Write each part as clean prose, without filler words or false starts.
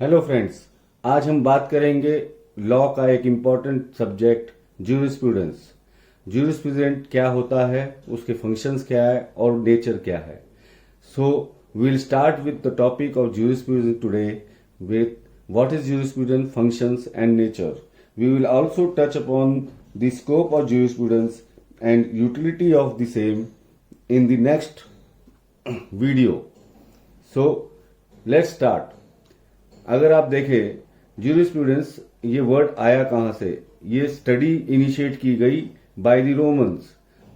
Hello friends, आज हम बात करेंगे लॉ का एक इम्पॉर्टेंट सब्जेक्ट ज्यूरिस्प्रूडेंस। ज्यूरिस्प्रूडेंट क्या होता है, उसके फंक्शंस क्या है और नेचर क्या है। So we will start with the topic of jurisprudence today with what is jurisprudence, functions and nature. We will also touch upon the scope of jurisprudence and utility of the same in the next video. So let's start. अगर आप देखें jurisprudence, ये word आया कहाँ से? ये study initiate की गई बाय द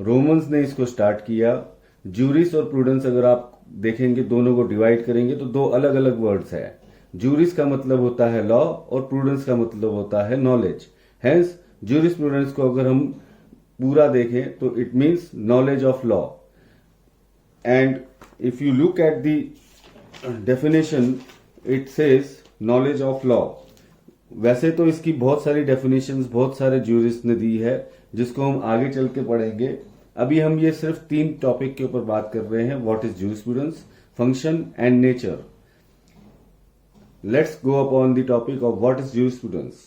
रोमन्स ने इसको स्टार्ट किया. ज्यूरिस और प्रूडेंस अगर आप देखेंगे, दोनों को डिवाइड करेंगे तो दो अलग अलग वर्ड्स है. ज्यूरिस का मतलब होता है लॉ और प्रूडेंस का मतलब होता है नॉलेज. हेंस ज्यूरिस्प्रूडेंस को अगर हम पूरा देखें तो it means knowledge of law. And if you look at the definition, it says knowledge of law. वैसे तो इसकी बहुत सारी डेफिनेशंस बहुत सारे ज्यूरिस्ट ने दी है, जिसको हम आगे चल के पढ़ेंगे. अभी हम ये सिर्फ 3 टॉपिक के ऊपर बात कर रहे हैं: what is jurisprudence, function and nature. Let's go upon the topic of what is jurisprudence.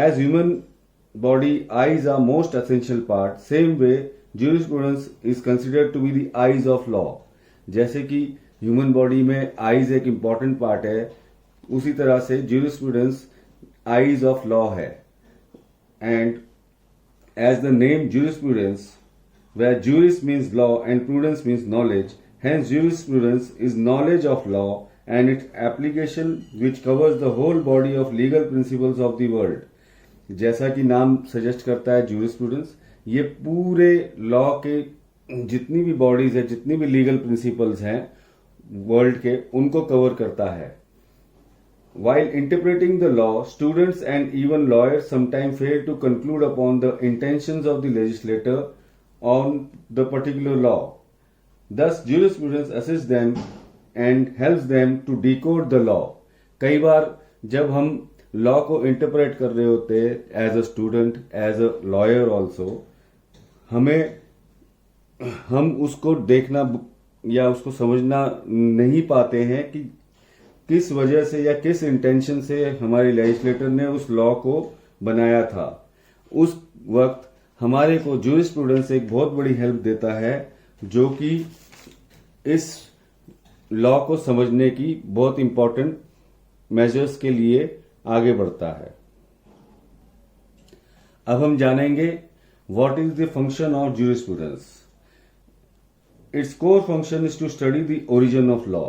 As human body, eyes are most essential part. Same way, jurisprudence is considered to be the eyes of law. जैसे कि human body में eyes एक important part है, उसी तरह से jurisprudence eyes of law है. And as the name jurisprudence, where juris means law and prudence means knowledge, hence jurisprudence is knowledge of law and its application which covers the whole body of legal principles of the world. जैसा कि नाम suggest करता है jurisprudence, ये पूरे law के जितनी भी बॉडीज है, जितनी भी लीगल प्रिंसिपल्स हैं वर्ल्ड के, उनको कवर करता है. While interpreting the law, students and even lawyers sometimes fail to conclude upon the intentions of the legislator on the particular law. Thus, jurisprudence assists them and helps them to decode the law. कई बार जब हम law को interpret कर रहे होते हैं as a student, as a lawyer also, हम उसको देखना या उसको समझना नहीं पाते हैं कि किस वजह से या किस इंटेंशन से हमारे लेजिस्लेटर ने उस लॉ को बनाया था. उस वक्त हमारे को ज्यूरिस्प्रूडेंस एक बहुत बड़ी हेल्प देता है, जो कि इस लॉ को समझने की बहुत इंपॉर्टेंट मेजर्स के लिए आगे बढ़ता है. अब हम जानेंगे what is the function of jurisprudence. Its core function is to study the origin of law.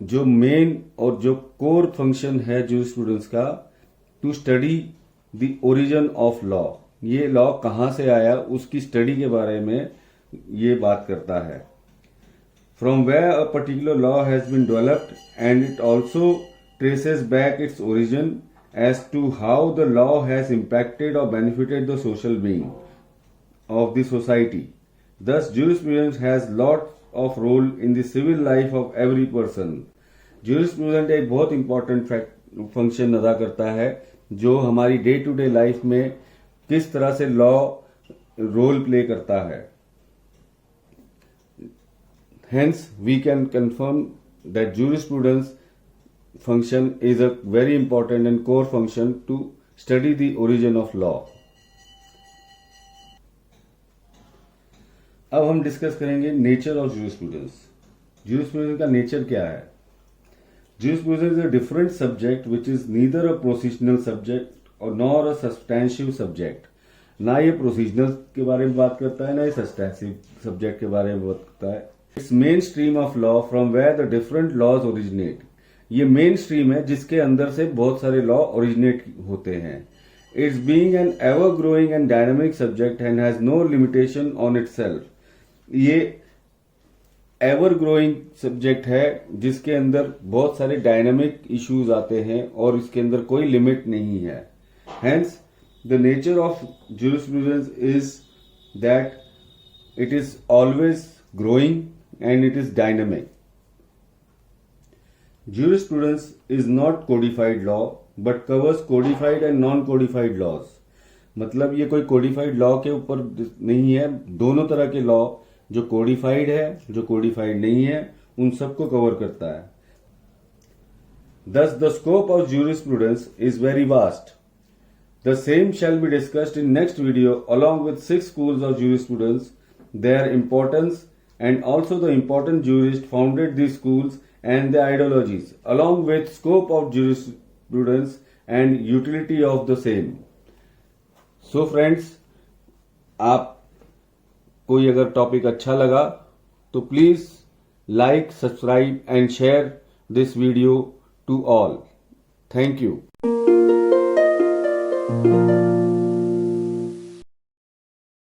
जो मेन और जो कोर फंक्शन है ज्यूरिस्प्रूडेंस का, to study the origin of law. ये लॉ कहां से आया, उसकी स्टडी के बारे में ये बात करता है. From where a particular law has been developed, and it also traces back its origin as to how the law has impacted or benefited the social being of the society. Thus, jurisprudence has lot of role in the civil life of every person. Jurisprudence एक बहुत important function अदा करता है, जो हमारी day to day life में किस तरह से लॉ रोल प्ले करता है. Hence, we can confirm that jurisprudence function is a very important and core function to study the origin of law. अब हम डिस्कस करेंगे नेचर ऑफ jurisprudence. Jurisprudence का नेचर क्या है? Jurisprudence is a different subject which is neither a procedural subject or nor a substantive subject. ना ये प्रोसीजनल के बारे में बात करता है, ना ये सब्सटेंसिव सब्जेक्ट के बारे में बात करता है. It's mainstream of law from where the different laws originate. ये मेन स्ट्रीम है जिसके अंदर से बहुत सारे लॉ ओरिजिनेट होते हैं. It's being an ever growing and dynamic subject and has no limitation on itself. ये एवर ग्रोइंग सब्जेक्ट है जिसके अंदर बहुत सारे डायनामिक इश्यूज आते हैं और इसके अंदर कोई लिमिट नहीं है. Hence the nature of jurisprudence is that it is always growing and it is dynamic. Jurisprudence is not codified law but covers codified and non-codified laws. मतलब ये कोई codified law के ऊपर नहीं है. दोनों तरह के लॉ जो कोडिफाइड है, जो कोडिफाइड नहीं है, उन सबको कवर करता है। Thus, the scope of jurisprudence is very vast. The same shall be discussed in next video along with 6 schools of jurisprudence, their importance, and also the important jurists founded these schools and their ideologies, along with scope of jurisprudence and utility of the same. So friends, आप कोई अगर topic अच्छा लगा तो please like, subscribe and share this video to all. Thank you.